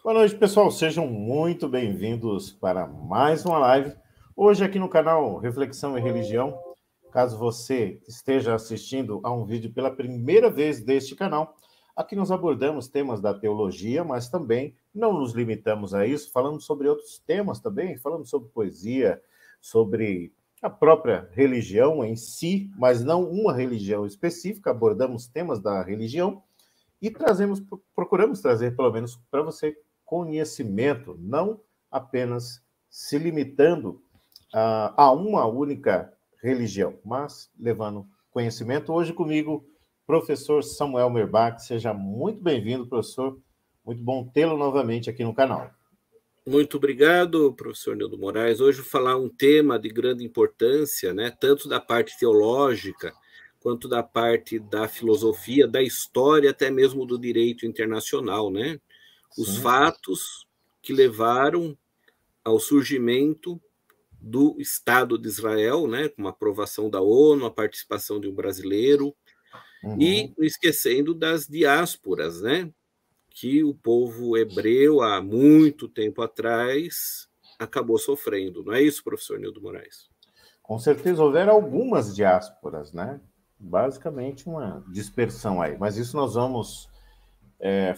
Boa noite, pessoal. Sejam muito bem-vindos para mais uma live. Hoje aqui no canal Reflexão e Religião. Caso você esteja assistindo a um vídeo pela primeira vez deste canal, aqui nós abordamos temas da teologia, mas também não nos limitamos a isso, falamos sobre outros temas também, falamos sobre poesia, sobre a própria religião em si, mas não uma religião específica, abordamos temas da religião e procuramos trazer, pelo menos para você, conhecimento, não apenas se limitando a uma única religião, mas levando conhecimento. Hoje comigo, professor Samuel Merbach. Seja muito bem-vindo, professor. Muito bom tê-lo novamente aqui no canal. Muito obrigado, professor Nildo Moraes. Hoje vou falar um tema de grande importância, né, tanto da parte teológica, quanto da parte da filosofia, da história, até mesmo do direito internacional, né? Os fatos que levaram ao surgimento do Estado de Israel, né, com a aprovação da ONU, a participação de um brasileiro, e esquecendo das diásporas, né? Que o povo hebreu, há muito tempo atrás, acabou sofrendo. Não é isso, professor Nildo Moraes? Com certeza houveram algumas diásporas, né? Basicamente uma dispersão aí. Mas isso nós vamos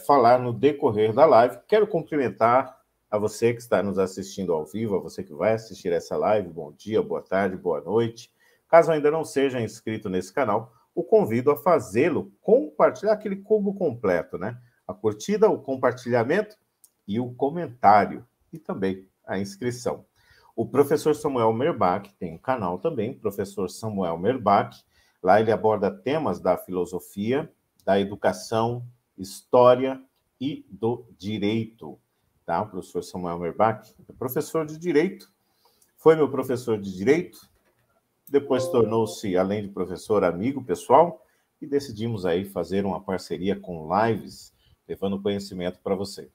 falar no decorrer da live. Quero cumprimentar a você que está nos assistindo ao vivo, a você que vai assistir essa live. Bom dia, boa tarde, boa noite. Caso ainda não seja inscrito nesse canal, o convido a fazê-lo, compartilhar aquele combo completo, né? A curtida, o compartilhamento e o comentário, e também a inscrição. O professor Samuel Merbach tem um canal também, professor Samuel Merbach. Lá ele aborda temas da filosofia, da educação, história e do direito. Tá? O professor Samuel Merbach é professor de direito, foi meu professor de direito, depois tornou-se, além de professor, amigo pessoal, e decidimos aí fazer uma parceria com lives, levando conhecimento para você.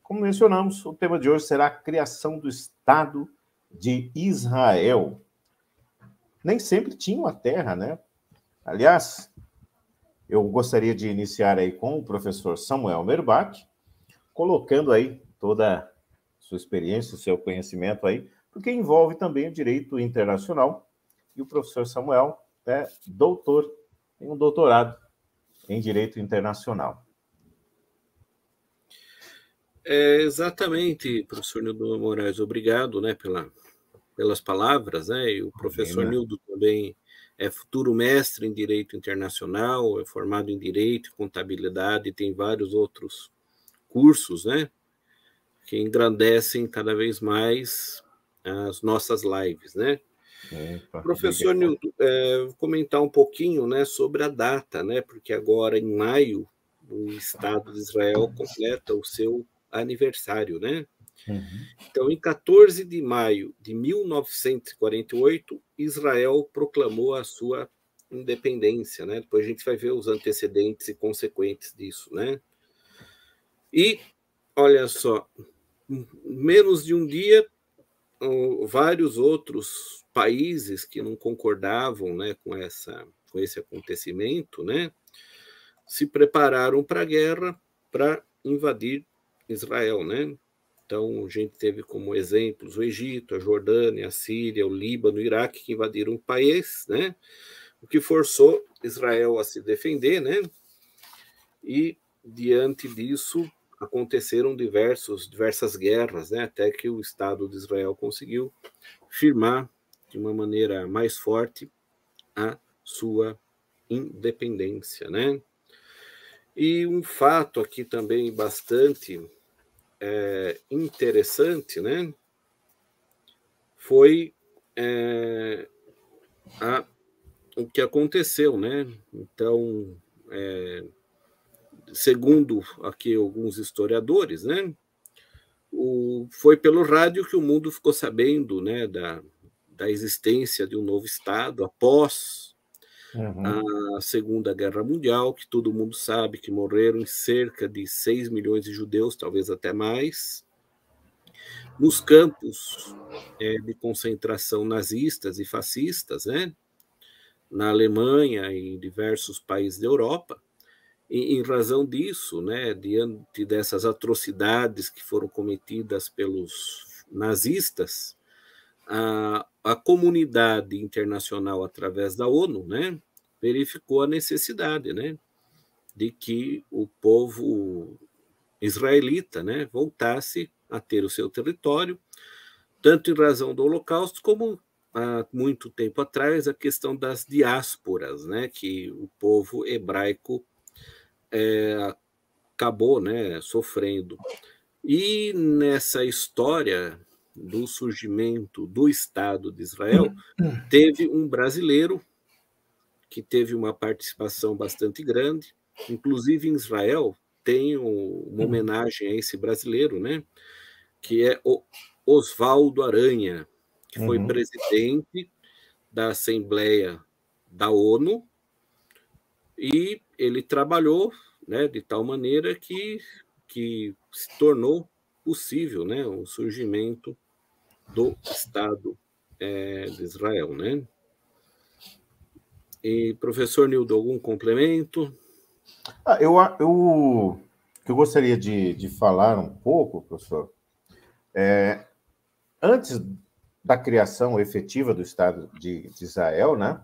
Como mencionamos, o tema de hoje será a criação do Estado de Israel. Nem sempre tinha uma terra, né? Aliás, eu gostaria de iniciar aí com o professor Samuel Merbach, colocando aí toda a sua experiência, o seu conhecimento aí, porque envolve também o direito internacional. E o professor Samuel é doutor, tem um doutorado em direito internacional. Exatamente, professor Nildo Moraes. Obrigado, né, pelas palavras, né? E o professor Nildo também é futuro mestre em direito internacional, é formado em direito e contabilidade, tem vários outros cursos, né? Que engrandecem cada vez mais as nossas lives, né? Professor Nildo, vou comentar um pouquinho, né, sobre a data, né? Porque agora, em maio, o Estado de Israel completa o seu aniversário, né? Então, em 14 de maio de 1948, Israel proclamou a sua independência, né? Depois a gente vai ver os antecedentes e consequentes disso, né? E, olha só, menos de um dia, vários outros países que não concordavam, né, com esse acontecimento, né, se prepararam para a guerra, para invadir Israel, né? Então, a gente teve como exemplos o Egito, a Jordânia, a Síria, o Líbano, o Iraque, que invadiram o país, né? O que forçou Israel a se defender, né? E, diante disso, aconteceram diversas guerras, né? Até que o Estado de Israel conseguiu firmar de uma maneira mais forte a sua independência, né? E um fato aqui também bastante interessante, né? Foi o que aconteceu, né? Então, segundo aqui alguns historiadores, né? Foi pelo rádio que o mundo ficou sabendo, né, da existência de um novo Estado após a Segunda Guerra Mundial, que todo mundo sabe que morreram cerca de 6 milhões de judeus, talvez até mais, nos campos de concentração nazistas e fascistas, né, na Alemanha e em diversos países da Europa. em razão disso, né, diante dessas atrocidades que foram cometidas pelos nazistas, a comunidade internacional, através da ONU, né, verificou a necessidade, né, de que o povo israelita, né, voltasse a ter o seu território, tanto em razão do Holocausto, como há muito tempo atrás a questão das diásporas, né, que o povo hebraico acabou, né, sofrendo. E nessa história do surgimento do Estado de Israel, teve um brasileiro que teve uma participação bastante grande, inclusive em Israel tem uma homenagem a esse brasileiro, né, que é o Oswaldo Aranha, que foi presidente da Assembleia da ONU, e ele trabalhou, né, de tal maneira que se tornou possível, né, o surgimento do Estado de Israel, né? E, professor Nildo, algum complemento? O que eu gostaria de falar um pouco, professor, antes da criação efetiva do Estado de Israel, né?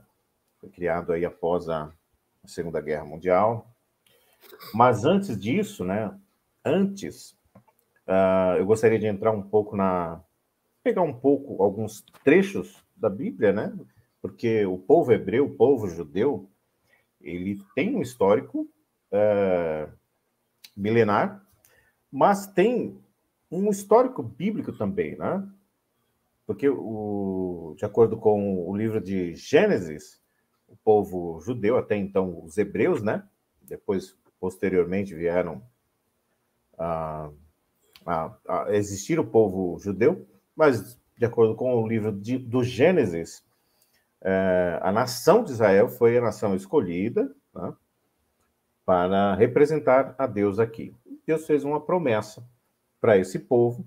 Foi criado aí após a Segunda Guerra Mundial. Mas antes disso, né? Eu gostaria de entrar um pouco pegar um pouco alguns trechos da Bíblia, né? Porque o povo hebreu, o povo judeu, ele tem um histórico milenar, mas tem um histórico bíblico também, né? Porque, de acordo com o livro de Gênesis, o povo judeu, até então os hebreus, né? Depois, posteriormente, vieram a existir o povo judeu, mas, de acordo com o livro do Gênesis, a nação de Israel foi a nação escolhida, né, para representar a Deus aqui. Deus fez uma promessa para esse povo,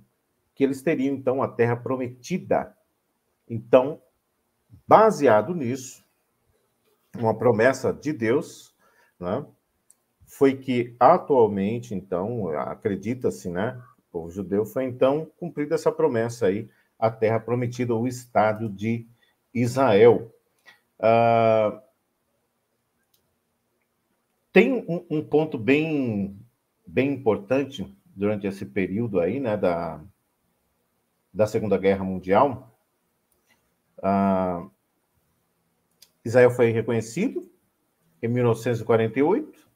que eles teriam, então, a terra prometida. Então, baseado nisso, uma promessa de Deus, né, foi que atualmente, então, acredita-se, né, o povo judeu foi, então, cumprida essa promessa aí, a terra prometida, o Estado de Israel. Tem um ponto bem importante durante esse período aí, né, da Segunda Guerra Mundial. Israel foi reconhecido em 1948,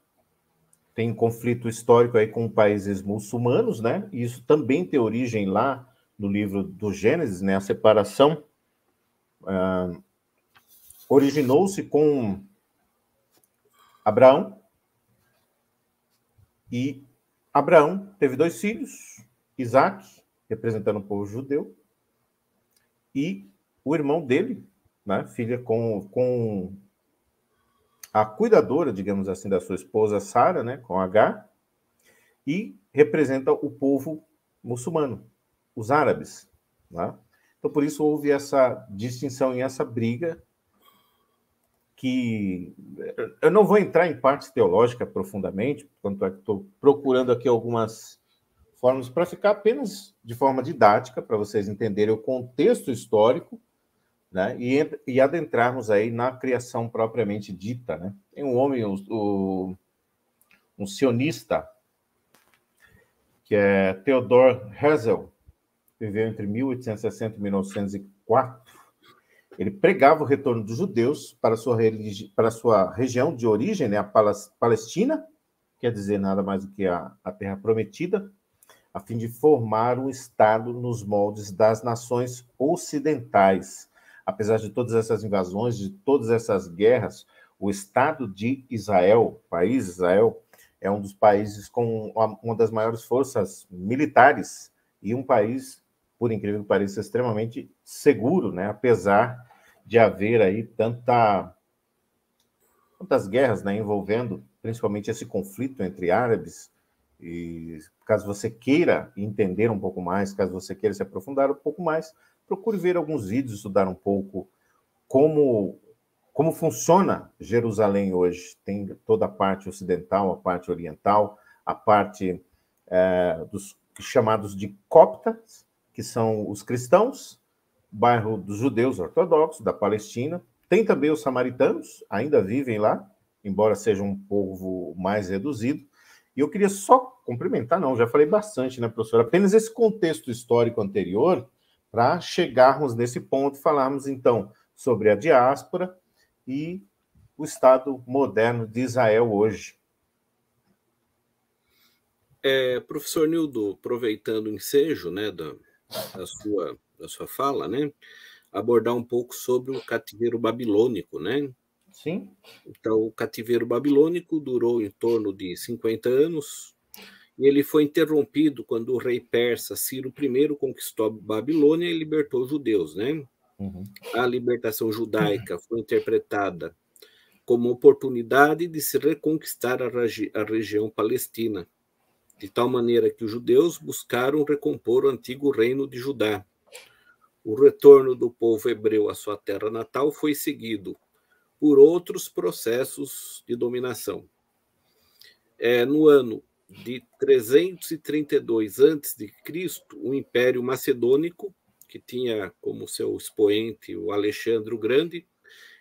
tem conflito histórico aí com países muçulmanos, né? E isso também tem origem lá no livro do Gênesis, né? A separação originou-se com Abraão, e Abraão teve 2 filhos, Isaac, representando o povo judeu, e o irmão dele, né? Filha com a cuidadora, digamos assim, da sua esposa Sara, né? Com Agar, e representa o povo muçulmano, os árabes, né? Então, por isso houve essa distinção e essa briga, que eu não vou entrar em parte teológica profundamente, tanto é que estou procurando aqui algumas formas para ficar apenas de forma didática, para vocês entenderem o contexto histórico, né, e adentrarmos aí na criação propriamente dita, né? Tem um homem, um sionista, que é Theodor Herzl, viveu entre 1860 e 1904. Ele pregava o retorno dos judeus para a sua região de origem, né, a Palestina, quer dizer nada mais do que a terra prometida, a fim de formar um Estado nos moldes das nações ocidentais. Apesar de todas essas invasões, de todas essas guerras, o Estado de Israel, o país Israel, é um dos países com uma das maiores forças militares e um país, por incrível que pareça, extremamente seguro, né? Apesar de haver aí tantas guerras, né, envolvendo principalmente esse conflito entre árabes. E caso você queira entender um pouco mais, caso você queira se aprofundar um pouco mais, procure ver alguns vídeos, estudar um pouco como como funciona Jerusalém hoje. Tem toda a parte ocidental, a parte oriental, a parte dos chamados de coptas, que são os cristãos, bairro dos judeus ortodoxos, da Palestina. Tem também os samaritanos, ainda vivem lá, embora seja um povo mais reduzido. E eu queria só complementar, não, já falei bastante, né, professor? Apenas esse contexto histórico anterior, para chegarmos nesse ponto, falarmos, então, sobre a diáspora e o Estado moderno de Israel hoje. Professor Nildo, aproveitando o ensejo, né, da sua fala, né, abordar um pouco sobre o cativeiro babilônico, né? Sim. Então, o cativeiro babilônico durou em torno de 50 anos, e ele foi interrompido quando o rei persa Ciro I conquistou a Babilônia e libertou os judeus, né? Uhum. A libertação judaica foi interpretada como oportunidade de se reconquistar a região palestina, de tal maneira que os judeus buscaram recompor o antigo reino de Judá. O retorno do povo hebreu à sua terra natal foi seguido por outros processos de dominação. No ano de 332 a.C., o Império Macedônico, que tinha como seu expoente o Alexandre o Grande,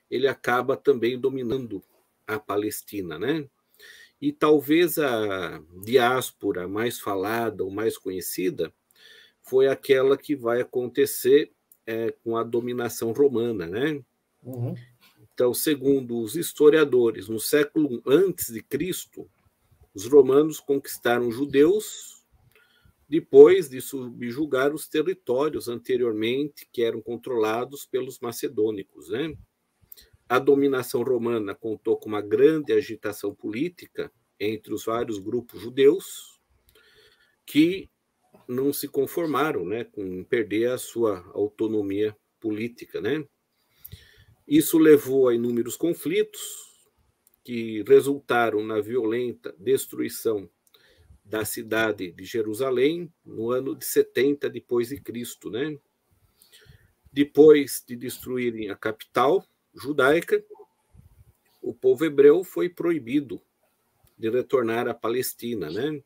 ele acaba também dominando a Palestina, né? E talvez a diáspora mais falada ou mais conhecida foi aquela que vai acontecer com a dominação romana, né? Uhum. Então, segundo os historiadores, no século antes de Cristo, os romanos conquistaram os judeus depois de subjugar os territórios anteriormente que eram controlados pelos macedônicos, né? A dominação romana contou com uma grande agitação política entre os vários grupos judeus que não se conformaram, né, com perder a sua autonomia política, né? Isso levou a inúmeros conflitos que resultaram na violenta destruição da cidade de Jerusalém no ano de 70 depois de Cristo, né? Depois de destruírem a capital judaica, o povo hebreu foi proibido de retornar à Palestina, né?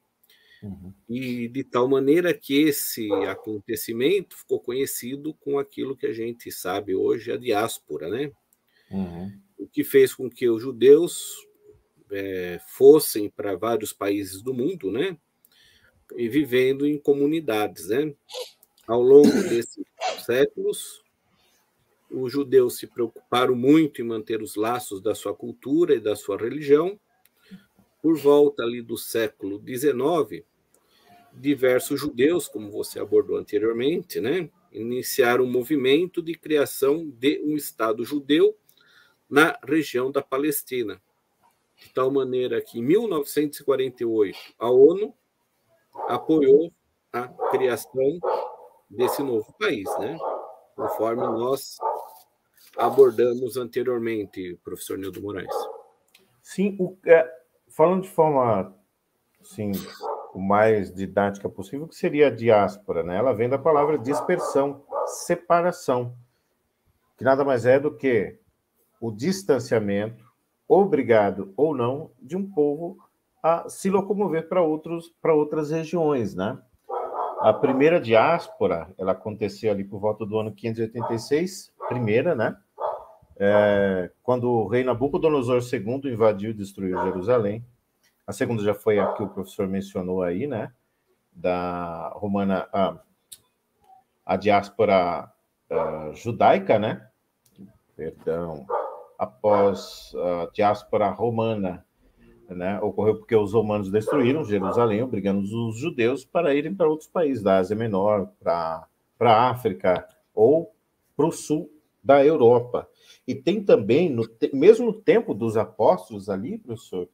Uhum. E de tal maneira que esse acontecimento ficou conhecido com aquilo que a gente sabe hoje, a diáspora, né? Uhum. O que fez com que os judeus fossem para vários países do mundo, né? E vivendo em comunidades, né? Ao longo desses séculos, os judeus se preocuparam muito em manter os laços da sua cultura e da sua religião. Por volta ali do século XIX, diversos judeus, como você abordou anteriormente, né, iniciaram um movimento de criação de um Estado judeu na região da Palestina. De tal maneira que, em 1948, a ONU apoiou a criação desse novo país, né, conforme nós abordamos anteriormente, professor Nildo Moraes. Sim, falando de forma assim, o mais didática possível, que seria a diáspora, né? Ela vem da palavra dispersão, separação, que nada mais é do que o distanciamento, obrigado ou não, de um povo a se locomover para outras regiões, né? A primeira diáspora, ela aconteceu ali por volta do ano 586, primeira, né? Quando o rei Nabucodonosor II invadiu e destruiu Jerusalém. A segunda já foi a que o professor mencionou aí, né? Da romana, a diáspora judaica, né? Perdão. Após a diáspora romana, né? Ocorreu porque os romanos destruíram Jerusalém, obrigando os judeus para irem para outros países da Ásia Menor, para a África ou para o sul da Europa. E tem também, mesmo no tempo dos apóstolos ali, professor,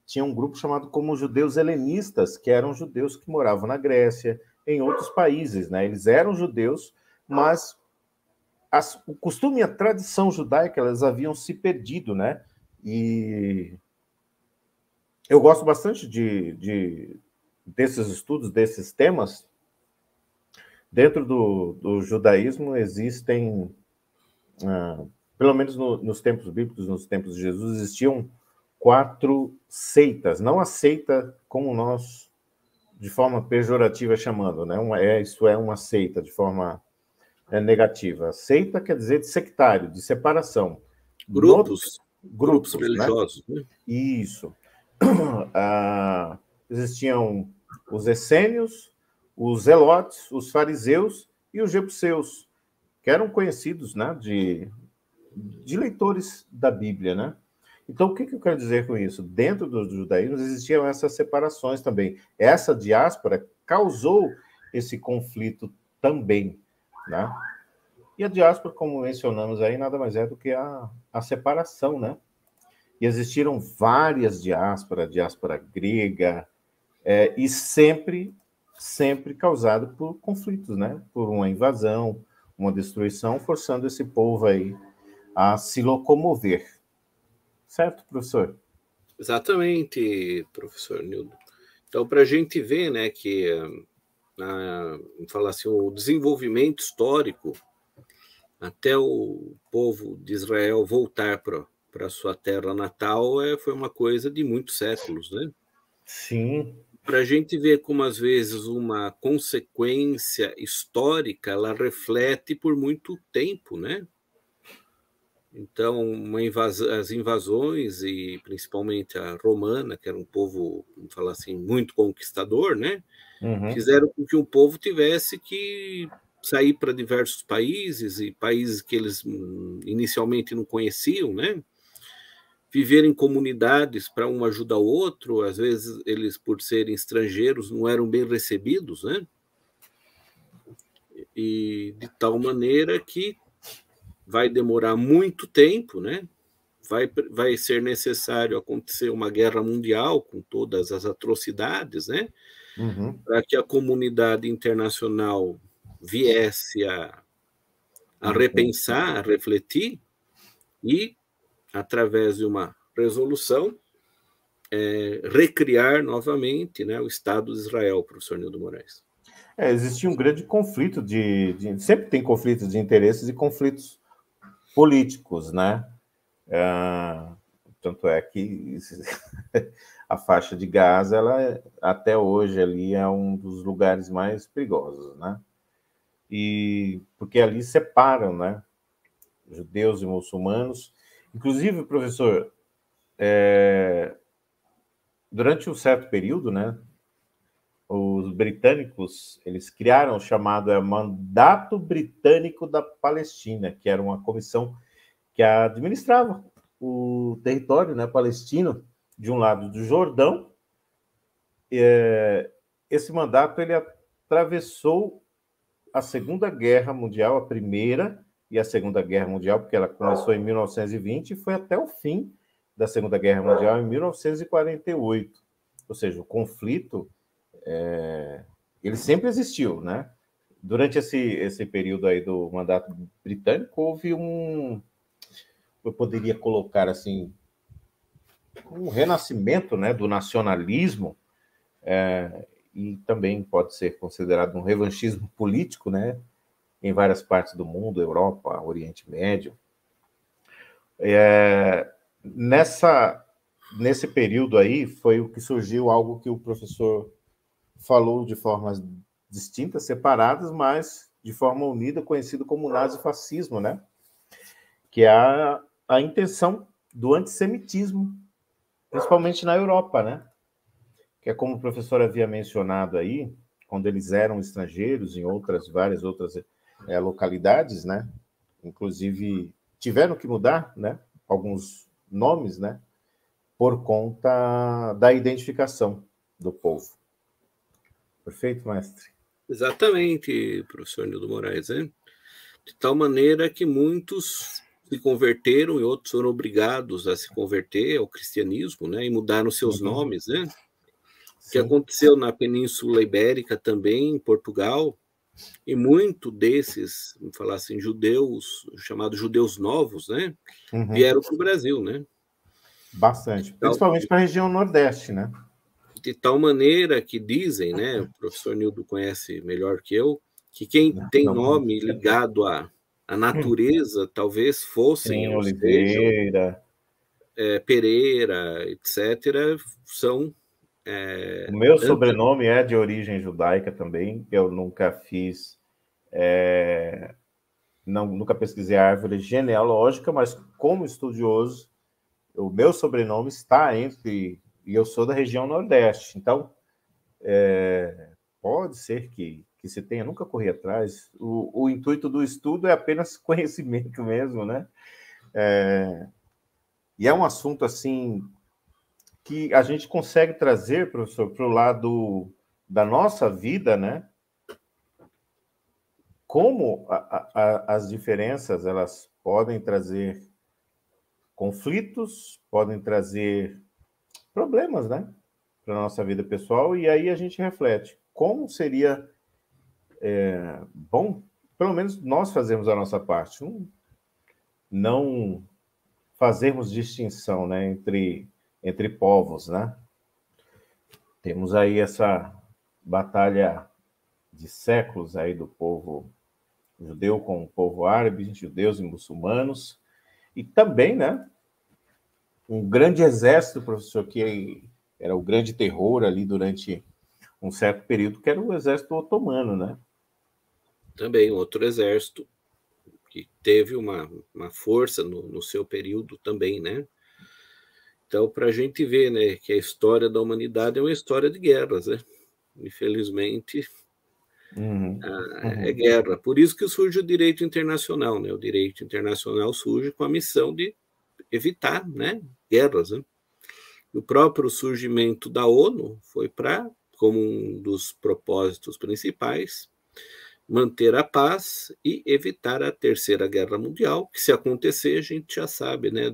tinha um grupo chamado como judeus helenistas, que eram judeus que moravam na Grécia, em outros países, né? Eles eram judeus, mas o costume e a tradição judaica, elas haviam se perdido, né? E eu gosto bastante desses estudos, desses temas. Dentro do judaísmo existem pelo menos nos tempos bíblicos, nos tempos de Jesus, existiam 4 seitas, não a seita como nós, de forma pejorativa, chamando, né? Isso é uma seita, de forma negativa. Seita quer dizer de sectário, de separação. Grupos religiosos. Né? Isso. Existiam os essênios, os zelotes, os fariseus e os jebuseus, que eram conhecidos, né, de leitores da Bíblia, né? Então, o que eu quero dizer com isso? Dentro do judaísmo existiam essas separações também. Essa diáspora causou esse conflito também, né? E a diáspora, como mencionamos aí, nada mais é do que a separação, né? E existiram várias diásporas, a diáspora grega, e sempre causado por conflitos, né? Por uma invasão, uma destruição, forçando esse povo aí a se locomover. Certo, professor? Exatamente, professor Nildo. Então, para a gente ver, né, que falar assim, o desenvolvimento histórico até o povo de Israel voltar para a sua terra natal foi uma coisa de muitos séculos, né? Sim. Para a gente ver como, às vezes, uma consequência histórica, ela reflete por muito tempo, né? Então, as invasões, e principalmente a romana, que era um povo, vamos falar assim, muito conquistador, né? Uhum. Fizeram com que o povo tivesse que sair para diversos países, e países que eles inicialmente não conheciam, né? Viver em comunidades para um ajudar o outro, às vezes eles, por serem estrangeiros, não eram bem recebidos, né? E de tal maneira que vai demorar muito tempo, né? Vai ser necessário acontecer uma guerra mundial com todas as atrocidades, né? Uhum. Para que a comunidade internacional viesse a repensar, a refletir e, através de uma resolução, recriar novamente, né, o Estado de Israel, professor Nildo Moraes. Existia um grande conflito sempre tem conflitos de interesses e conflitos políticos, né? Tanto é que a faixa de Gaza, ela até hoje ali é um dos lugares mais perigosos, né? E porque ali separam, né, judeus e muçulmanos. Inclusive, professor, durante um certo período, né, os britânicos, eles criaram o chamado Mandato Britânico da Palestina, que era uma comissão que administrava o território, né, palestino, de um lado do Jordão. Esse mandato ele atravessou a Segunda Guerra Mundial, a Primeira e a Segunda Guerra Mundial, porque ela começou em 1920 e foi até o fim da Segunda Guerra Mundial em 1948. Ou seja, o conflito ele sempre existiu, né? Durante esse período aí do mandato britânico, houve eu poderia colocar assim, um renascimento, né, do nacionalismo, e também pode ser considerado um revanchismo político, né, em várias partes do mundo, Europa, Oriente Médio. Nesse período aí foi o que surgiu algo que o professor falou de formas distintas, separadas, mas de forma unida, conhecido como nazifascismo, né? Que é a intenção do antissemitismo, principalmente na Europa, né? Que é como o professor havia mencionado aí, quando eles eram estrangeiros em várias outras localidades, né? Inclusive tiveram que mudar, né, alguns nomes, né, por conta da identificação do povo. Perfeito, mestre? Exatamente, professor Nildo Moraes, né? De tal maneira que muitos se converteram e outros foram obrigados a se converter ao cristianismo, né, e mudaram seus nomes, né? O que aconteceu na Península Ibérica também, em Portugal, e muito desses, vamos falar assim, judeus, chamados judeus novos, né, vieram para o Brasil, né? Bastante, principalmente para a região Nordeste, né? De tal maneira que dizem, né, o professor Nildo conhece melhor que eu, que quem tem nome ligado a a natureza talvez fossem, Sim, ou sejam, Oliveira. Pereira, etc., são... O meu sobrenome é de origem judaica também. Eu nunca fiz, nunca pesquisei a árvore genealógica, mas como estudioso, o meu sobrenome está entre, e eu sou da região Nordeste. Então, pode ser que se tenha, nunca corri atrás. O intuito do estudo é apenas conhecimento mesmo, né? E é um assunto assim que a gente consegue trazer, professor, para o lado da nossa vida, né? Como as diferenças elas podem trazer conflitos, podem trazer problemas, né? Para a nossa vida pessoal, e aí a gente reflete como seria bom, pelo menos nós fazemos a nossa parte, não fazermos distinção, né, entre povos, né? Temos aí essa batalha de séculos aí do povo judeu com o povo árabe, judeus e muçulmanos, e também, né, um grande exército, professor, que era o grande terror ali durante um certo período, que era o exército otomano, né? Também outro exército que teve uma força no seu período também, né? Então, para a gente ver, né, que a história da humanidade é uma história de guerras, né? Infelizmente, é guerra. Por isso que surge o direito internacional, né? O direito internacional surge com a missão de evitar, né, guerras, né? O próprio surgimento da ONU foi para, como um dos propósitos principais, manter a paz e evitar a Terceira Guerra Mundial, que se acontecer, a gente já sabe, né,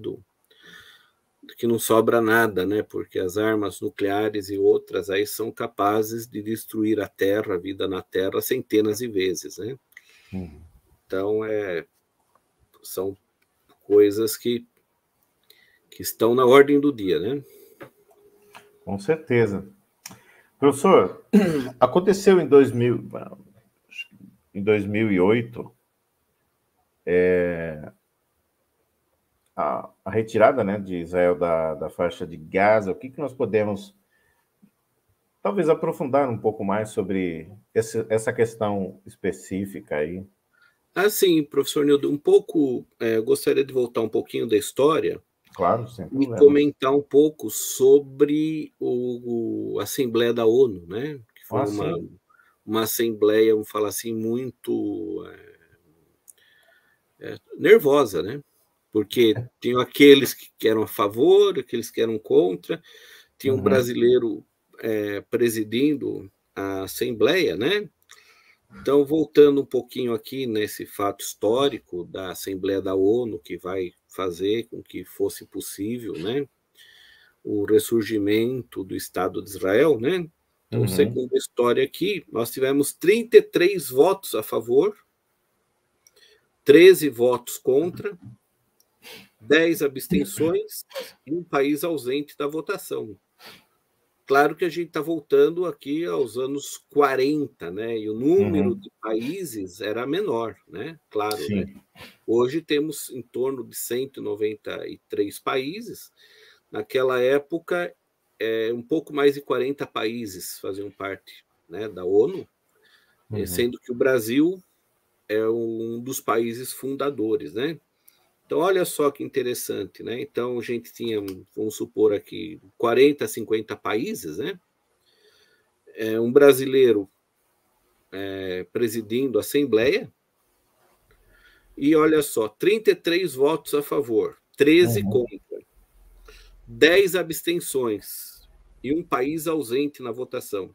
que não sobra nada, né, porque as armas nucleares e outras aí são capazes de destruir a Terra, a vida na Terra, centenas de vezes, né? Então, são coisas que estão na ordem do dia, né? Com certeza. Professor, aconteceu em 2008 a retirada, né, de Israel da faixa de Gaza. O que nós podemos, talvez, aprofundar um pouco mais sobre essa questão específica aí? Assim, professor Nildo, um pouco, gostaria de voltar um pouquinho da história Claro, sem e problemas. comentar um pouco sobre a Assembleia da ONU, né? Que foi uma assembleia, vamos falar assim, muito nervosa, né? Porque tinham aqueles que eram a favor, aqueles que eram contra, tinha um brasileiro presidindo a Assembleia, né? Então, voltando um pouquinho aqui nesse fato histórico da Assembleia da ONU, que vai fazer com que fosse possível, né, o ressurgimento do Estado de Israel, né? Então, segundo a história aqui, nós tivemos 33 votos a favor, 13 votos contra, 10 abstenções e um país ausente da votação. Claro que a gente está voltando aqui aos anos 40, né? E o número de países era menor, né? Claro, né? Hoje temos em torno de 193 países. Naquela época, um pouco mais de 40 países faziam parte, né, da ONU, sendo que o Brasil é um dos países fundadores, né? Então, olha só que interessante, né? Então, a gente tinha, vamos supor aqui, 40, 50 países, né? Um brasileiro presidindo a Assembleia, e olha só, 33 votos a favor, 13 contra, 10 abstenções e um país ausente na votação.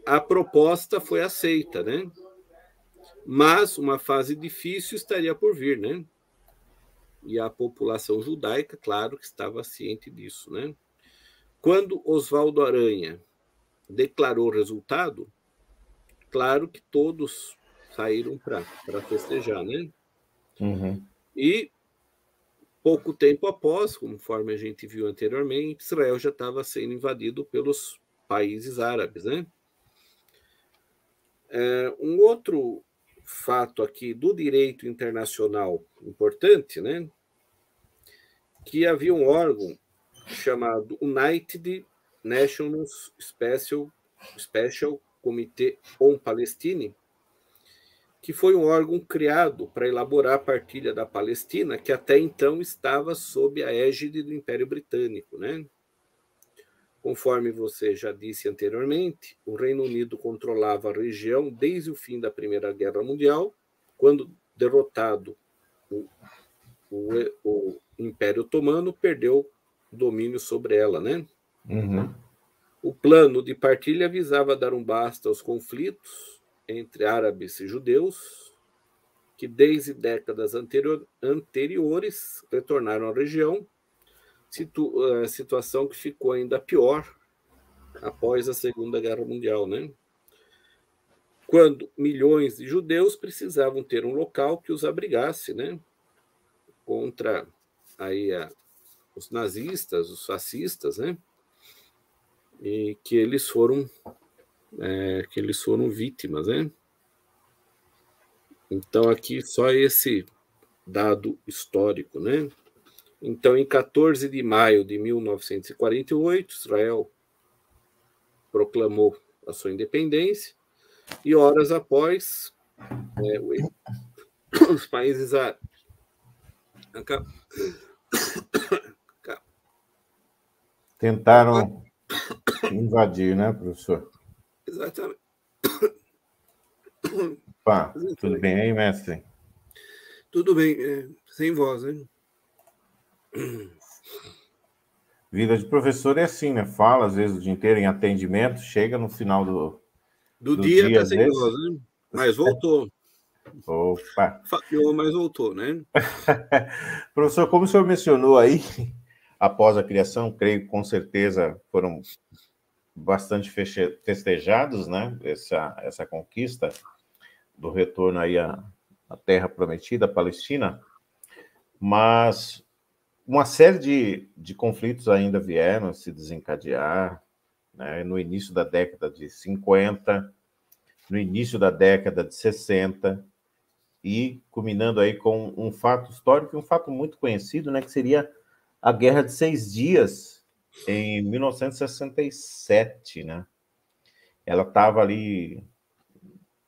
A proposta foi aceita, né? Mas uma fase difícil estaria por vir, né? E a população judaica, claro, que estava ciente disso, né? Quando Oswaldo Aranha declarou o resultado, claro que todos saíram para festejar, né? E pouco tempo após, conforme a gente viu anteriormente, Israel já estava sendo invadido pelos países árabes, né? Um outro fato aqui do direito internacional importante, né? Que havia um órgão chamado United Nations Special Committee on Palestine, que foi um órgão criado para elaborar a partilha da Palestina, que até então estava sob a égide do Império Britânico, né? Conforme você já disse anteriormente, o Reino Unido controlava a região desde o fim da Primeira Guerra Mundial, quando derrotado o Império Otomano, perdeu domínio sobre ela, né? Uhum. O plano de partilha visava dar um basta aos conflitos entre árabes e judeus, que desde décadas anteriores retornaram à região, situação que ficou ainda pior após a Segunda Guerra Mundial, né? Quando milhões de judeus precisavam ter um local que os abrigasse, né? Contra aí os nazistas, os fascistas, né? E que eles foram vítimas, né? Então aqui só esse dado histórico, né? Então, em 14 de maio de 1948, Israel proclamou a sua independência e horas após, os países tentaram invadir, né, professor? Exatamente. Pá, tudo bem aí, mestre? Tudo bem, sem voz, hein? Vida de professor é assim, né? Fala às vezes o dia inteiro em atendimento, chega no final do dia dia tá às sem vezes. voz, né? Mas voltou. Opa! Falhou, mas voltou, né? Professor, como o senhor mencionou aí, após a criação, creio que com certeza foram bastante festejados, né? Essa conquista do retorno aí à terra prometida, a Palestina, mas uma série de conflitos ainda vieram a se desencadear, né? No início da década de 50, no início da década de 60, e culminando aí com um fato histórico, um fato muito conhecido, né, que seria a Guerra de 6 Dias, em 1967, né? Ela estava ali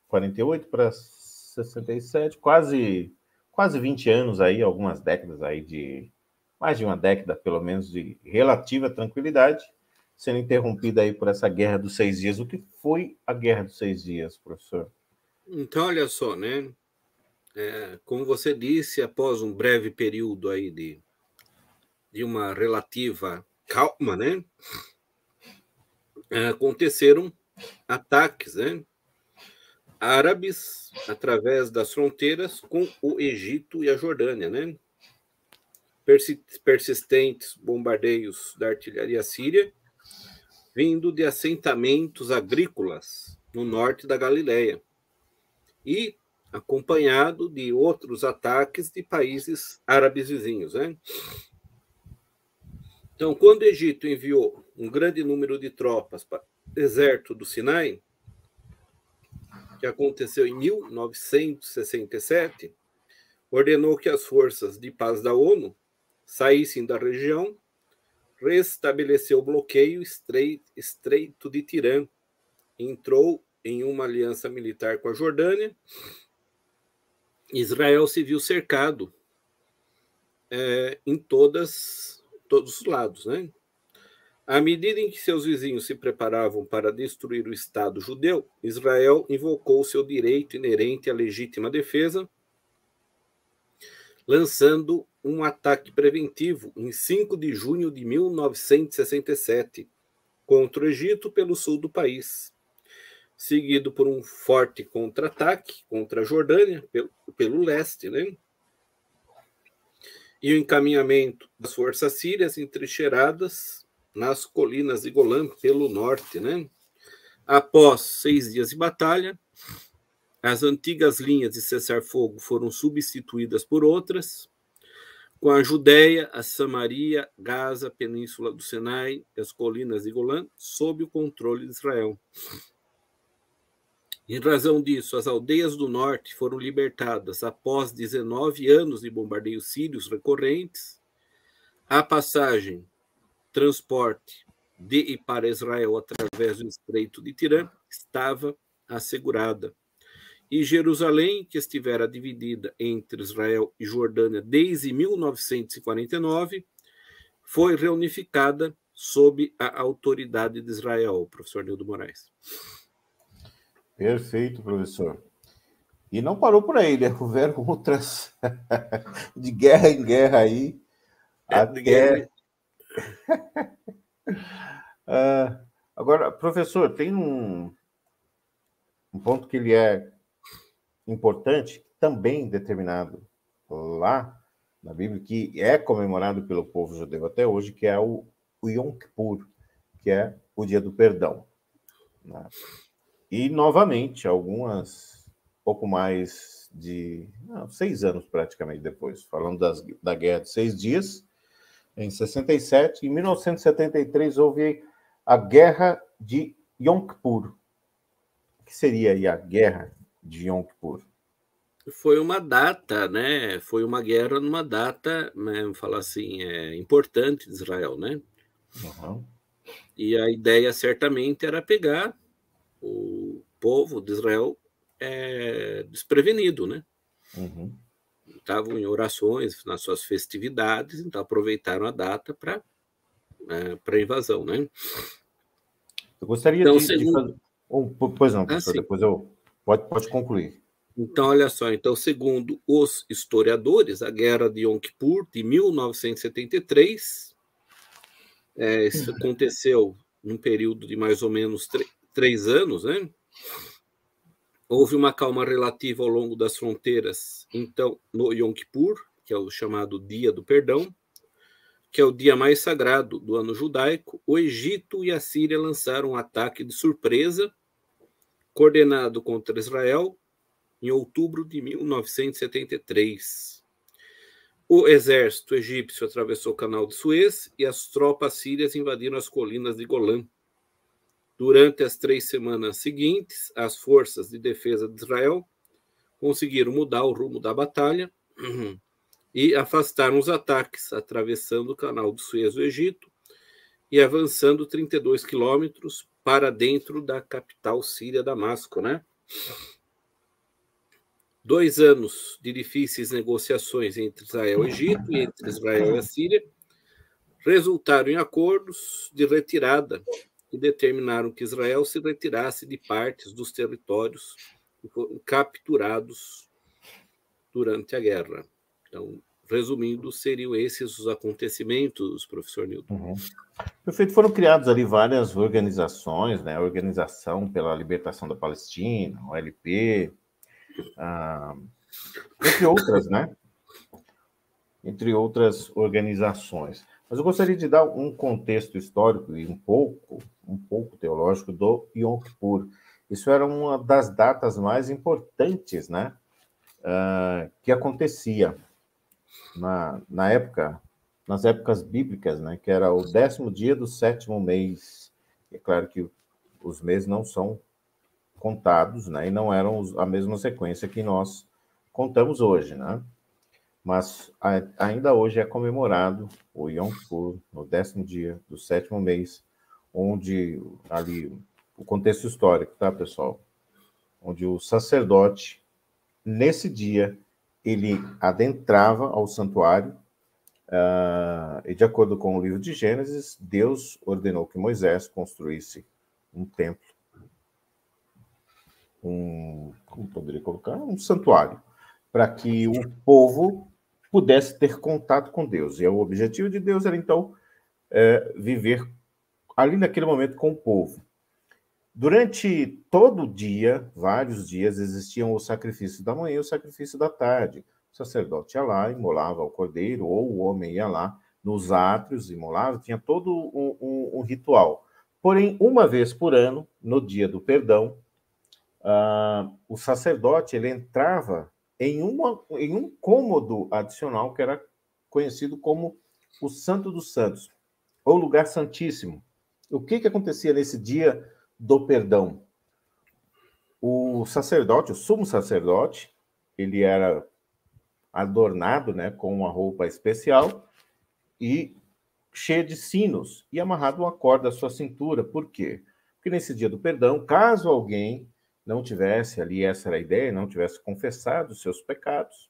48 para 67, quase 20 anos aí, algumas décadas aí mais de uma década, pelo menos, de relativa tranquilidade, sendo interrompida aí por essa Guerra dos 6 Dias. O que foi a Guerra dos 6 Dias, professor? Então, olha só, né? Como você disse, após um breve período aí de uma relativa calma, né? Aconteceram ataques, né? Árabes através das fronteiras com o Egito e a Jordânia, né? Persistentes bombardeios da artilharia síria, vindo de assentamentos agrícolas no norte da Galileia, e acompanhado de outros ataques de países árabes vizinhos, né? Então, quando o Egito enviou um grande número de tropas para o deserto do Sinai, que aconteceu em 1967, ordenou que as forças de paz da ONU saíssem da região, restabeleceu o bloqueio estreito de Tirã, entrou em uma aliança militar com a Jordânia. Israel se viu cercado em todos os lados, né? À medida em que seus vizinhos se preparavam para destruir o Estado judeu, Israel invocou seu direito inerente à legítima defesa, lançando um ataque preventivo em 5 de junho de 1967 contra o Egito pelo sul do país, seguido por um forte contra-ataque contra a Jordânia pelo leste, né? E o encaminhamento das forças sírias entrincheiradas nas colinas de Golã pelo norte, né? Após 6 dias de batalha, as antigas linhas de cessar-fogo foram substituídas por outras, com a Judéia, a Samaria, Gaza, Península do Sinai e as colinas de Golã sob o controle de Israel. Em razão disso, as aldeias do norte foram libertadas após 19 anos de bombardeios sírios recorrentes. A passagem, transporte de e para Israel através do Estreito de Tirã estava assegurada. E Jerusalém, que estivera dividida entre Israel e Jordânia desde 1949, foi reunificada sob a autoridade de Israel, professor Nildo Moraes. Perfeito, professor. E não parou por aí, né? Houveram outras de guerra em guerra aí, até... Agora, professor, tem um ponto que ele é importante, também determinado lá na Bíblia, que é comemorado pelo povo judeu até hoje, que é o Yom Kippur, que é o dia do perdão, né? E, novamente, pouco mais de 6 anos praticamente depois, falando da Guerra de 6 Dias, em 67, em 1973 houve a Guerra de Yom Kippur. O que seria aí a Guerra de Yom Kippur? Foi uma data, né? Foi uma guerra numa data, né, vamos falar assim, importante de Israel, né? Uhum. E a ideia certamente era pegar o povo de Israel desprevenido, né? Uhum. Estavam em orações nas suas festividades, então aproveitaram a data para a invasão, né? Eu gostaria então, de fazer... Pois não, professor, depois eu... Pode concluir. Então, olha só, então, segundo os historiadores, a Guerra de Yom Kippur, de 1973, isso aconteceu num período de mais ou menos 3 anos, né? Houve uma calma relativa ao longo das fronteiras, então, no Yom Kippur, que é o chamado Dia do Perdão, que é o dia mais sagrado do ano judaico. O Egito e a Síria lançaram um ataque de surpresa, coordenado contra Israel, em outubro de 1973. O exército egípcio atravessou o canal de Suez e as tropas sírias invadiram as colinas de Golã. Durante as 3 semanas seguintes, as forças de defesa de Israel conseguiram mudar o rumo da batalha e afastaram os ataques, atravessando o canal de Suez do Egito e avançando 32 quilômetros para dentro da capital síria, Damasco, né? 2 anos de difíceis negociações entre Israel e Egito e entre Israel e a Síria resultaram em acordos de retirada que determinaram que Israel se retirasse de partes dos territórios que foram capturados durante a guerra. Então, resumindo, seriam esses os acontecimentos, professor Nildo. Uhum. Perfeito, foram criadas ali várias organizações, né? A Organização pela Libertação da Palestina, OLP, entre outras, né? Entre outras organizações. Mas eu gostaria de dar um contexto histórico e um pouco teológico do Yom Kippur. Isso era uma das datas mais importantes, né? Que acontecia na época, nas épocas bíblicas, né? Que era o 10º dia do 7º mês. É claro que os meses não são contados, né? E não eram a mesma sequência que nós contamos hoje, né? Mas ainda hoje é comemorado o Yom Kippur, no 10º dia do 7º mês, onde ali, o contexto histórico, tá, pessoal? Onde o sacerdote, nesse dia, ele adentrava ao santuário, e de acordo com o livro de Gênesis, Deus ordenou que Moisés construísse um templo, como poderia colocar? Um santuário, para que o povo pudesse ter contato com Deus. E o objetivo de Deus era, então, viver ali naquele momento com o povo. Durante todo o dia, vários dias, existiam o sacrifício da manhã e o sacrifício da tarde. O sacerdote ia lá, imolava o cordeiro, ou o homem ia lá nos átrios, imolava, tinha todo um ritual. Porém, uma vez por ano, no dia do perdão, o sacerdote ele entrava em um cômodo adicional que era conhecido como o Santo dos Santos, ou lugar santíssimo. O que acontecia nesse dia do perdão? O o sacerdote, o sumo sacerdote, ele era adornado, né, com uma roupa especial e cheia de sinos e amarrado uma corda à sua cintura. Por quê? Porque nesse dia do perdão, caso alguém não tivesse ali, essa era a ideia, não tivesse confessado os seus pecados,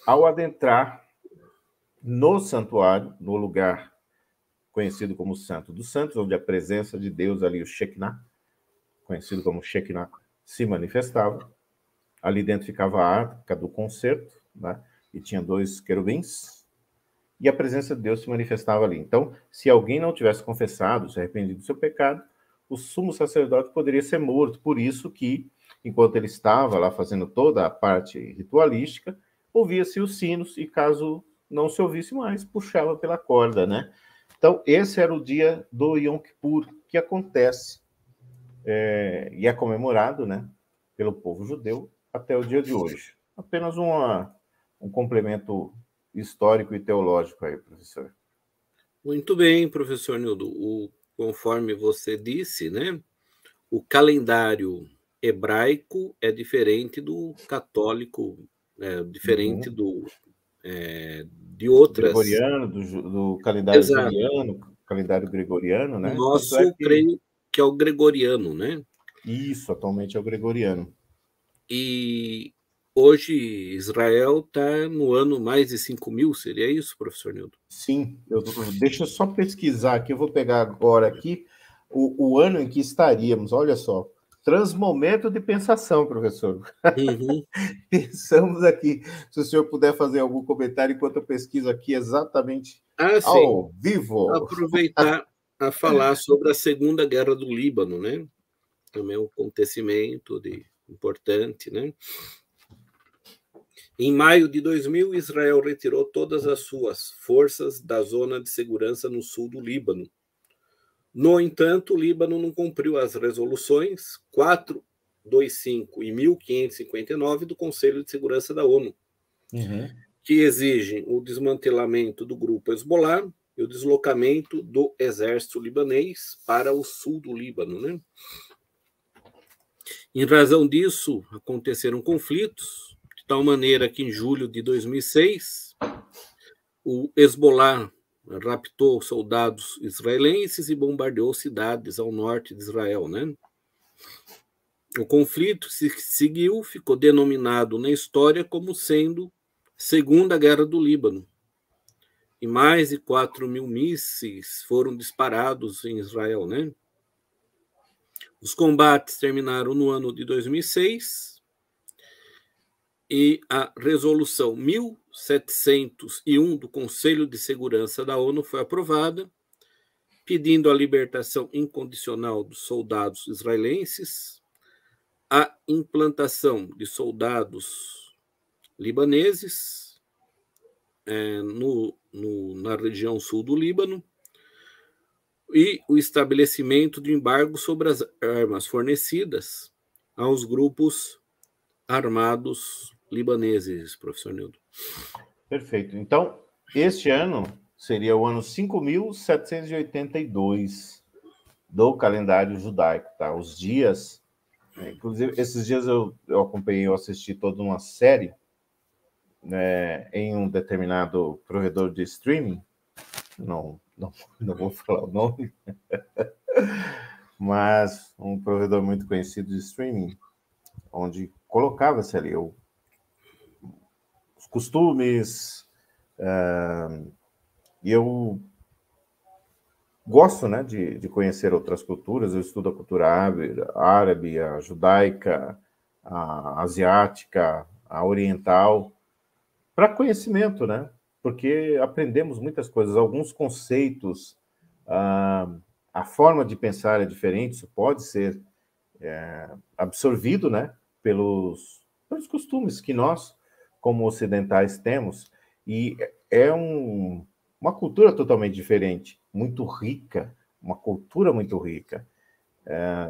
ao adentrar no santuário, no lugar conhecido como Santo dos Santos, onde a presença de Deus ali, o Shekinah, conhecido como Shekinah, se manifestava. Ali dentro ficava a arca do concerto, né? E tinha 2 querubins, e a presença de Deus se manifestava ali. Então, se alguém não tivesse confessado, se arrependido do seu pecado, o sumo sacerdote poderia ser morto. Por isso que, enquanto ele estava lá fazendo toda a parte ritualística, ouvia-se os sinos, e caso não se ouvisse mais, puxava pela corda, né? Então, esse era o dia do Yom Kippur, que acontece e é comemorado, né, pelo povo judeu até o dia de hoje. Apenas um complemento histórico e teológico aí, professor. Muito bem, professor Nildo. Conforme você disse, né, o calendário hebraico é diferente do católico, diferente de outras. Gregoriano, do calendário Exato. juliano, calendário gregoriano, O né? Tanto é nosso, que... creio que é o gregoriano, né? Isso, atualmente é o gregoriano. E hoje Israel está no ano mais de 5.000, seria isso, professor Nildo? Sim, deixa eu só pesquisar aqui, eu vou pegar agora aqui o ano em que estaríamos, olha só, transmomento de pensação, professor. Uhum. Pensamos aqui, se o senhor puder fazer algum comentário enquanto eu pesquiso aqui exatamente Sim. ao vivo. Aproveitar a falar sobre a Segunda Guerra do Líbano, né? Também é um acontecimento importante, né? Em maio de 2000, Israel retirou todas as suas forças da zona de segurança no sul do Líbano. No entanto, o Líbano não cumpriu as resoluções 425 e 1559 do Conselho de Segurança da ONU, que exigem o desmantelamento do grupo Hezbollah e o deslocamento do exército libanês para o sul do Líbano, né? Em razão disso, aconteceram conflitos, de tal maneira que em julho de 2006, o Hezbollah raptou soldados israelenses e bombardeou cidades ao norte de Israel, né? O conflito se seguiu, ficou denominado na história como sendo Segunda Guerra do Líbano. E mais de 4.000 mísseis foram disparados em Israel, né? Os combates terminaram no ano de 2006 e a resolução 1701 do Conselho de Segurança da ONU foi aprovada, pedindo a libertação incondicional dos soldados israelenses, a implantação de soldados libaneses na região sul do Líbano e o estabelecimento de embargo sobre as armas fornecidas aos grupos armados libaneses, professor Nildo. Perfeito. Então, este ano seria o ano 5.782 do calendário judaico, tá? Os dias... Inclusive, esses dias eu acompanhei, eu assisti toda uma série, né, em um determinado provedor de streaming, não vou falar o nome, mas um provedor muito conhecido de streaming, onde colocava-se ali os costumes, e eu gosto, né, de conhecer outras culturas. Eu estudo a cultura árabe, a judaica, a asiática, a oriental, para conhecimento, né? Porque aprendemos muitas coisas, alguns conceitos, a forma de pensar é diferente, isso pode ser absorvido, né, pelos costumes que nós, como ocidentais, temos, e é uma cultura totalmente diferente, muito rica, uma cultura muito rica,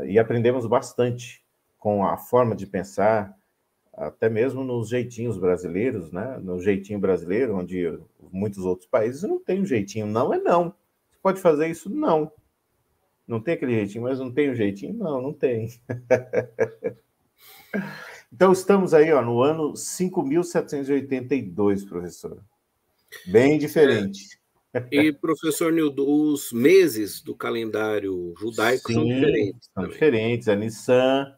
e aprendemos bastante com a forma de pensar, até mesmo nos jeitinhos brasileiros, né? No jeitinho brasileiro, onde muitos outros países não tem um jeitinho. Não é não. Você pode fazer isso? Não. Não tem aquele jeitinho, mas não tem um jeitinho? Não, não tem. Então, estamos aí no ano 5.782, professor. Bem diferente. E, professor Nildo, os meses do calendário judaico são diferentes são também. diferentes. A Nissan,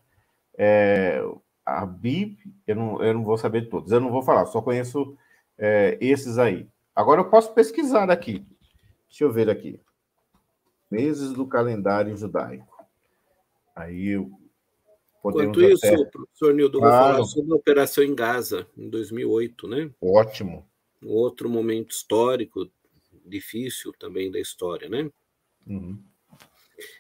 a Bib, eu não vou saber todos. Eu não vou falar, só conheço esses aí. Agora eu posso pesquisar aqui. Deixa eu ver aqui. Meses do calendário judaico. Aí podemos Enquanto isso, até... professor Nildo, Claro. vou falar sobre a Operação em Gaza, em 2008, né? Ótimo. Um outro momento histórico difícil também da história, né? Uhum.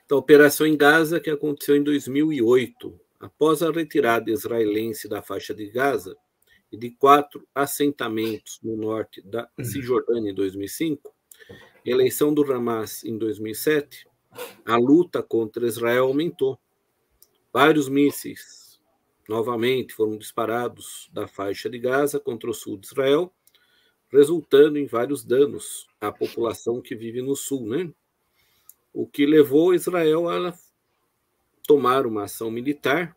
Então, a Operação em Gaza, que aconteceu em 2008, após a retirada israelense da faixa de Gaza e de 4 assentamentos no norte da Cisjordânia em 2005, eleição do Hamas em 2007, a luta contra Israel aumentou. Vários mísseis, novamente, foram disparados da faixa de Gaza contra o sul de Israel, resultando em vários danos à população que vive no sul, né? O que levou Israel a tomar uma ação militar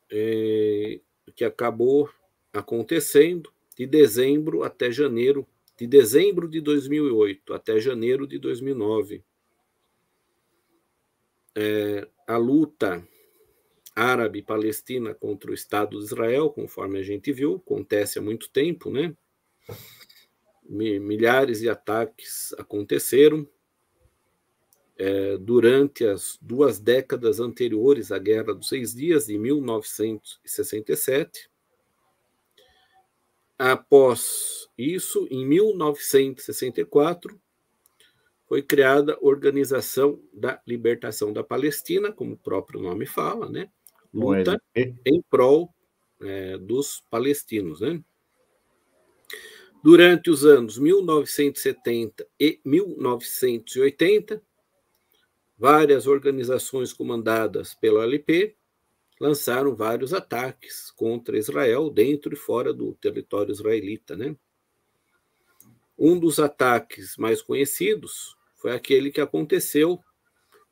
que acabou acontecendo de dezembro até janeiro, de dezembro de 2008 até janeiro de 2009. A luta árabe-palestina contra o Estado de Israel, conforme a gente viu, acontece há muito tempo, né? Milhares de ataques aconteceram durante as 2 décadas anteriores à Guerra dos 6 Dias, de 1967. Após isso, em 1964, foi criada a Organização da Libertação da Palestina, como o próprio nome fala, né? Luta em prol dos palestinos, né? Durante os anos 1970 e 1980, várias organizações comandadas pelo OLP lançaram vários ataques contra Israel dentro e fora do território israelita, né? Um dos ataques mais conhecidos foi aquele que aconteceu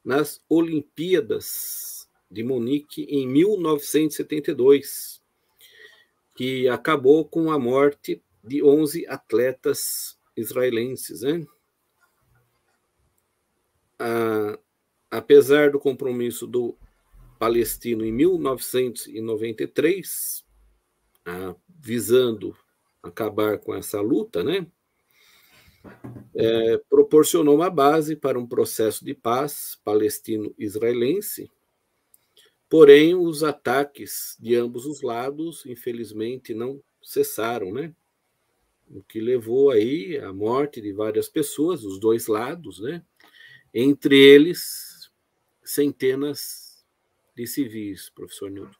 nas Olimpíadas de Munique em 1972, que acabou com a morte de 11 atletas israelenses, né? Apesar do compromisso do palestino em 1993, visando acabar com essa luta, né? Proporcionou uma base para um processo de paz palestino-israelense. Porém, os ataques de ambos os lados, infelizmente, não cessaram, né? O que levou aí à morte de várias pessoas, dos dois lados, né? Entre eles, centenas de civis, professor Nildo.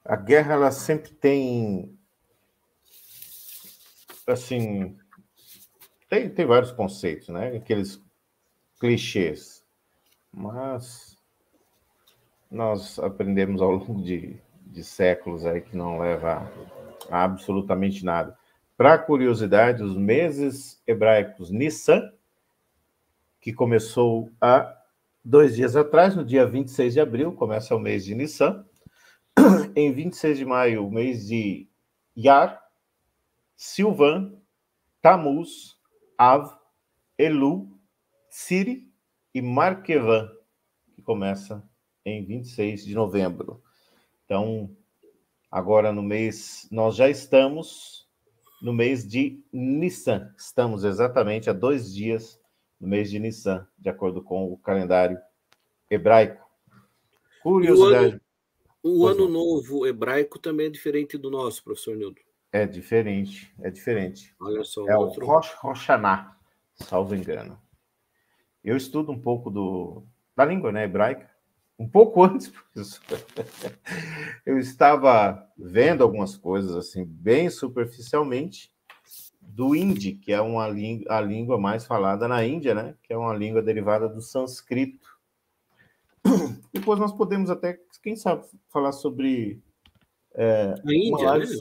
A guerra, ela sempre tem, assim, tem vários conceitos, né? Aqueles clichês, mas nós aprendemos ao longo de séculos aí que não leva a absolutamente nada. Para curiosidade, os meses hebraicos Nissan, que começou há 2 dias atrás, no dia 26 de abril, começa o mês de Nissan. Em 26 de maio, o mês de Iyar, Silvan, Tammuz, Av, Elu, Tsiri e Markevan, que começa em 26 de novembro. Então, agora no mês, nós já estamos no mês de Nissan. Estamos exatamente há 2 dias no mês de Nissan, de acordo com o calendário hebraico. Curiosidade. O ano novo hebraico também é diferente do nosso, professor Nildo. É diferente, é diferente. Olha só, é o Rosh Hashanah, salvo engano. Eu estudo um pouco da língua, né, hebraica. Um pouco antes, eu estava vendo algumas coisas, assim, bem superficialmente, do hindi, que é a língua mais falada na Índia, né? Que é uma língua derivada do sânscrito. Depois nós podemos até, quem sabe, falar sobre a Índia, uma live, né?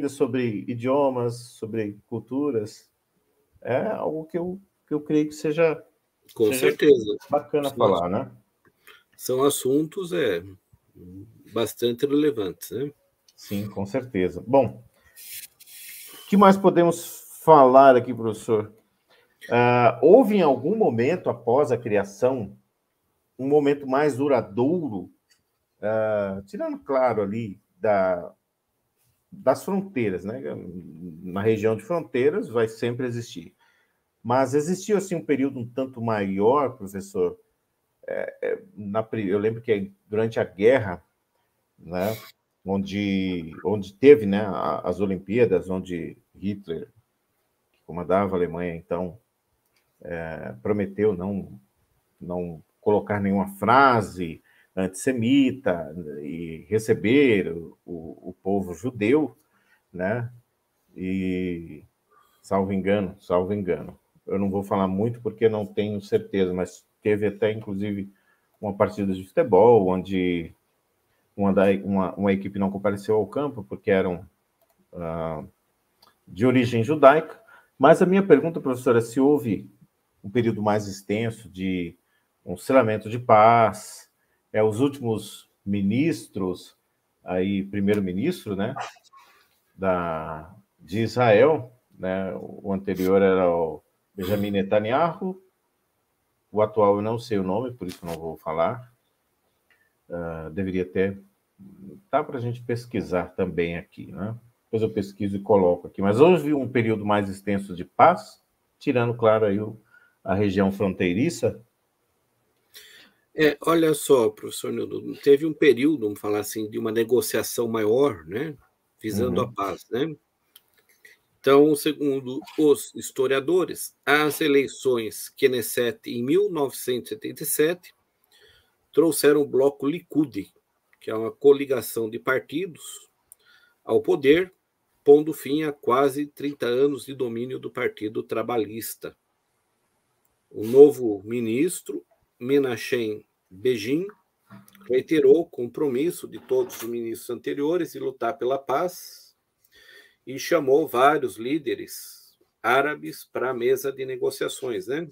sobre idiomas, sobre culturas. É algo que eu creio que seja Com certeza bacana falar, né? são assuntos bastante relevantes, né? Sim, com certeza. Bom, o que mais podemos falar aqui, professor? Houve em algum momento, após a criação, um momento mais duradouro, tirando, claro, ali das fronteiras, né? Na região de fronteiras vai sempre existir. Mas existiu, assim, um período um tanto maior, professor. Eu lembro que durante a guerra, né, onde teve, né, as Olimpíadas, onde Hitler, que comandava a Alemanha, então, prometeu não colocar nenhuma frase antissemita e receber o povo judeu, né? E salvo engano, eu não vou falar muito porque não tenho certeza, mas teve até inclusive uma partida de futebol onde uma equipe não compareceu ao campo porque eram de origem judaica. Mas a minha pergunta, professora, é se houve um período mais extenso de um selamento de paz, os últimos ministros, aí primeiro-ministro, né, de Israel, né, o anterior era o Benjamin Netanyahu, o atual eu não sei o nome, por isso não vou falar, deveria ter, dá para a gente pesquisar também aqui, né? Depois eu pesquiso e coloco aqui, mas houve um período mais extenso de paz, tirando, claro, aí a região fronteiriça. Olha só, professor Nildo, teve um período, vamos falar assim, de uma negociação maior, né, visando a paz, né? Então, segundo os historiadores, as eleições Knesset em 1977 trouxeram o bloco Likud, que é uma coligação de partidos, ao poder, pondo fim a quase 30 anos de domínio do Partido Trabalhista. O novo ministro, Menachem Begin, reiterou o compromisso de todos os ministros anteriores de lutar pela paz e chamou vários líderes árabes para a mesa de negociações, né?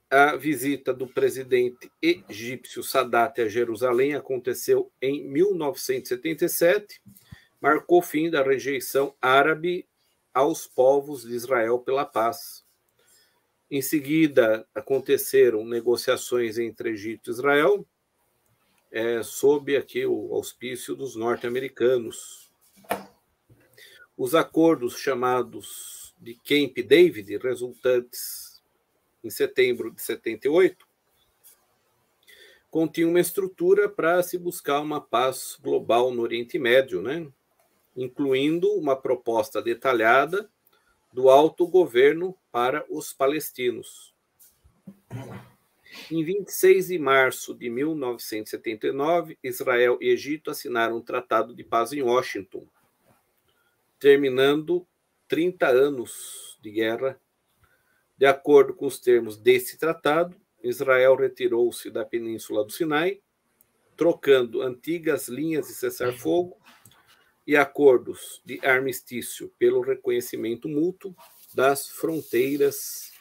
A visita do presidente egípcio Sadat a Jerusalém aconteceu em 1977, marcou o fim da rejeição árabe aos povos de Israel pela paz. Em seguida, aconteceram negociações entre Egito e Israel, sob aqui o auspício dos norte-americanos. Os acordos chamados de Camp David, resultantes em setembro de 78, continham uma estrutura para se buscar uma paz global no Oriente Médio, né? Incluindo uma proposta detalhada do autogoverno para os palestinos. Em 26 de março de 1979, Israel e Egito assinaram um tratado de paz em Washington, terminando 30 anos de guerra. De acordo com os termos desse tratado, Israel retirou-se da Península do Sinai, trocando antigas linhas de cessar-fogo e acordos de armistício pelo reconhecimento mútuo das fronteiras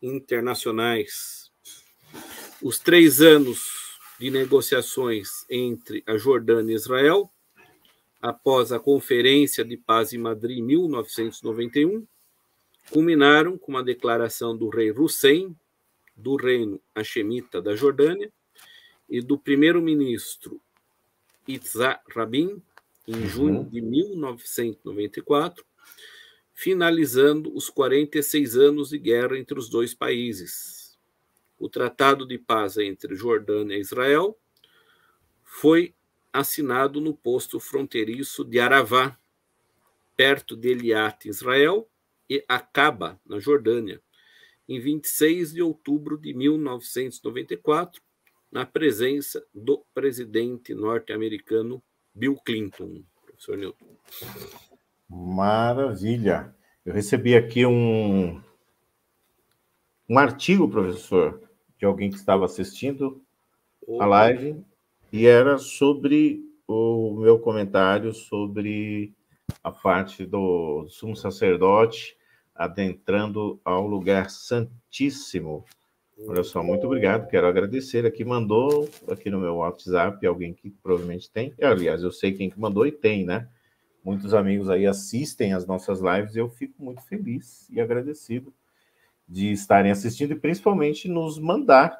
internacionais. Os 3 anos de negociações entre a Jordânia e Israel, após a Conferência de Paz em Madrid em 1991, culminaram com uma declaração do rei Hussein, do reino hashemita da Jordânia, e do primeiro-ministro Yitzhak Rabin, em junho de 1994, finalizando os 46 anos de guerra entre os dois países. O Tratado de Paz entre Jordânia e Israel foi assinado no posto fronteiriço de Aravá, perto de Eliat, Israel, e Acaba, na Jordânia, em 26 de outubro de 1994, na presença do presidente norte-americano Bill Clinton. Professor Newton. Maravilha. Eu recebi aqui um artigo, professor, de alguém que estava assistindo a live, e era sobre o meu comentário sobre a parte do sumo sacerdote adentrando ao lugar santíssimo Olha só, muito obrigado. Quero agradecer aqui. Mandou aqui no meu WhatsApp alguém que provavelmente tem. Aliás, eu sei quem que mandou e tem, né? Muitos amigos aí assistem as nossas lives e eu fico muito feliz e agradecido de estarem assistindo e principalmente nos mandar,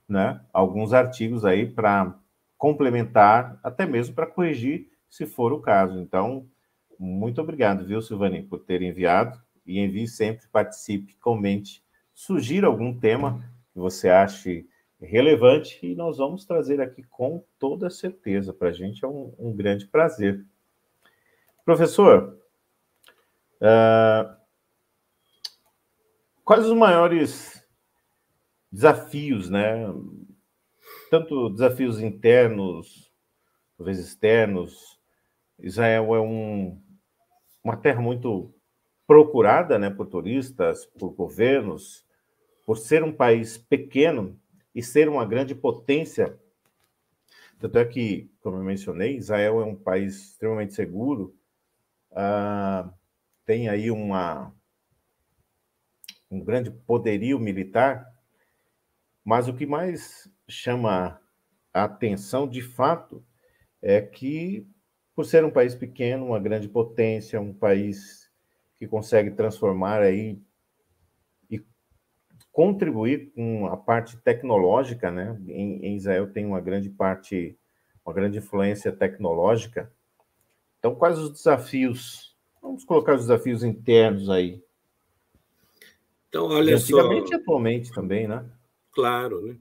né, alguns artigos aí para complementar, até mesmo para corrigir, se for o caso. Então, muito obrigado, viu, Silvani, por ter enviado. E envie sempre, participe, comente, sugira algum tema que você ache relevante e nós vamos trazer aqui com toda certeza. Para a gente é um grande prazer. Professor, quais os maiores desafios, né? Tanto desafios internos, talvez externos. Israel é uma terra muito procurada, né, por turistas, por governos, por ser um país pequeno e ser uma grande potência. Tanto é que, como eu mencionei, Israel é um país extremamente seguro, tem aí um grande poderio militar, mas o que mais chama a atenção, de fato, é que, por ser um país pequeno, uma grande potência, um país que consegue transformar aí e contribuir com a parte tecnológica, né? Em Israel tem uma grande parte, uma grande influência tecnológica. Então, quais os desafios? Vamos colocar os desafios internos aí. Então, olha de antigamente só, e atualmente também, né? claro, né?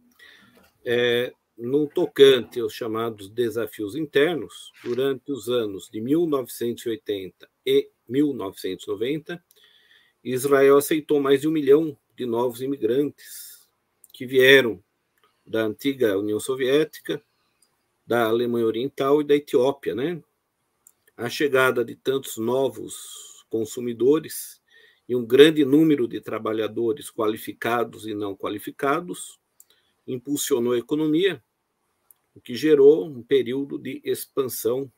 No tocante aos chamados desafios internos, durante os anos de 1980 e 1990, Israel aceitou mais de 1 milhão de novos imigrantes que vieram da antiga União Soviética, da Alemanha Oriental e da Etiópia, né? A chegada de tantos novos consumidores e um grande número de trabalhadores qualificados e não qualificados impulsionou a economia, o que gerou um período de expansão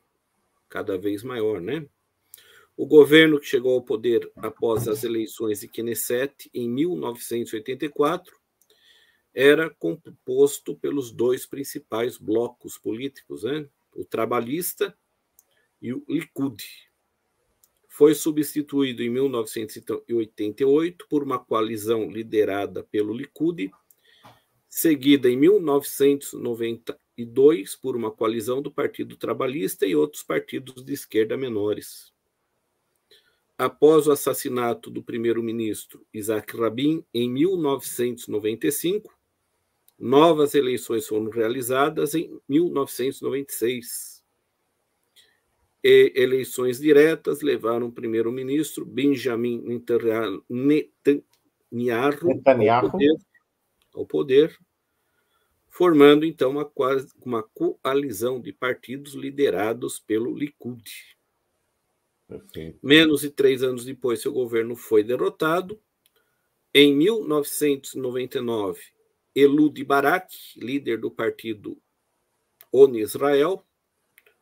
cada vez maior, né? O governo que chegou ao poder após as eleições de Knesset em 1984 era composto pelos dois principais blocos políticos, né? O trabalhista e o Likud. Foi substituído em 1988 por uma coalizão liderada pelo Likud, seguida em 1992 por uma coalizão do Partido Trabalhista e outros partidos de esquerda menores. Após o assassinato do primeiro-ministro Isaac Rabin em 1995, novas eleições foram realizadas em 1996. E eleições diretas levaram o primeiro-ministro Benjamin Netanyahu ao poder, formando então uma coalizão de partidos liderados pelo Likud. Perfeito. Menos de 3 anos depois, seu governo foi derrotado. Em 1999, Ehud Barak, líder do partido ONU Israel,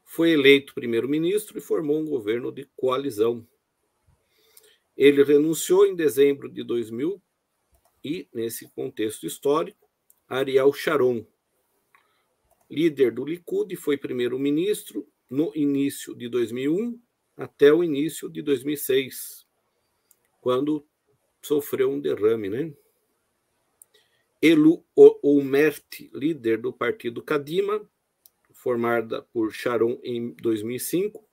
foi eleito primeiro-ministro e formou um governo de coalizão. Ele renunciou em dezembro de 2000 e, nesse contexto histórico, Ariel Sharon, líder do Likud, foi primeiro-ministro no início de 2001 até o início de 2006, quando sofreu um derrame, né? Elu Olmert, líder do partido Kadima, formada por Sharon em 2005,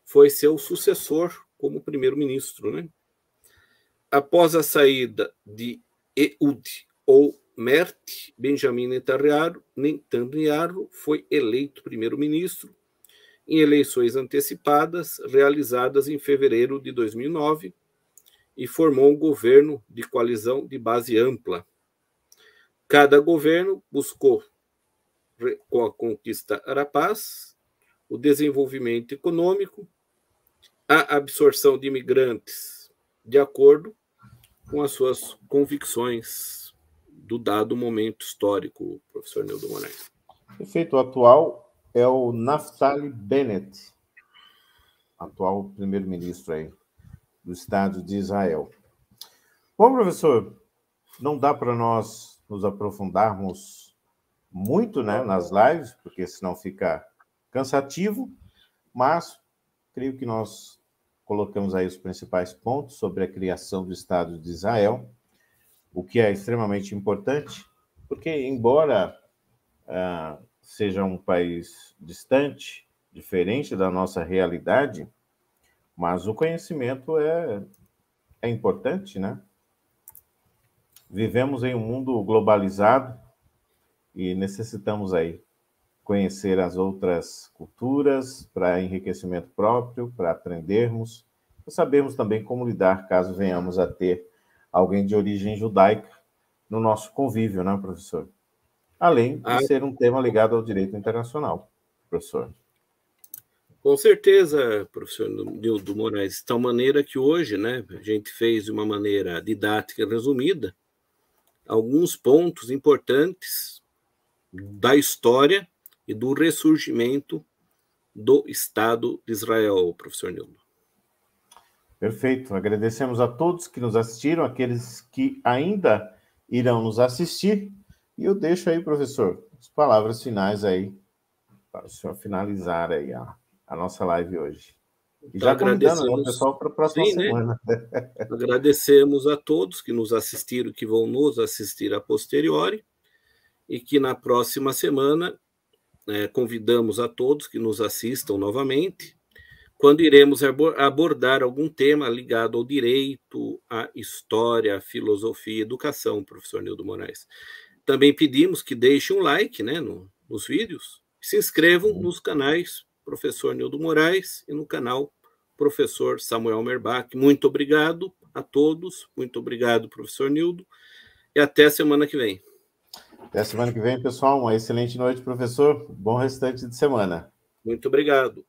foi seu sucessor como primeiro-ministro, né? Após a saída de Ehud Olmert, Benjamin Netanyahu foi eleito primeiro-ministro em eleições antecipadas realizadas em fevereiro de 2009 e formou um governo de coalizão de base ampla. Cada governo buscou, com a conquista da paz, o desenvolvimento econômico, a absorção de imigrantes de acordo com as suas convicções do dado momento histórico, professor Nildo Moraes. Perfeito. O atual é o Naftali Bennett, atual primeiro-ministro aí do Estado de Israel. Bom, professor, não dá para nós nos aprofundarmos muito, né, nas lives, porque senão fica cansativo, mas creio que nós colocamos aí os principais pontos sobre a criação do Estado de Israel, o que é extremamente importante, porque embora seja um país distante, diferente da nossa realidade, mas o conhecimento é importante, né? Vivemos em um mundo globalizado e necessitamos aí conhecer as outras culturas para enriquecimento próprio, para aprendermos, e sabermos também como lidar caso venhamos a ter alguém de origem judaica no nosso convívio, né, professor? Além de ser um tema ligado ao direito internacional, professor. Com certeza, professor Nildo Moraes, de tal maneira que hoje, né, a gente fez de uma maneira didática e resumida alguns pontos importantes da história e do ressurgimento do Estado de Israel, professor Nildo. Perfeito. Agradecemos a todos que nos assistiram, aqueles que ainda irão nos assistir. E eu deixo aí, professor, as palavras finais aí, para o senhor finalizar aí a nossa live hoje. E então, já convidando o pessoal para a próxima semana. Né? Agradecemos a todos que nos assistiram, que vão nos assistir a posteriori, e que na próxima semana convidamos a todos que nos assistam novamente, quando iremos abordar algum tema ligado ao direito, à história, à filosofia e educação, professor Nildo Moraes. Também pedimos que deixem um like, né, nos vídeos, se inscrevam nos canais professor Nildo Moraes e no canal professor Samuel Merbach. Muito obrigado a todos, muito obrigado, professor Nildo, e até a semana que vem. Até a semana que vem, pessoal. Uma excelente noite, professor. Bom restante de semana. Muito obrigado.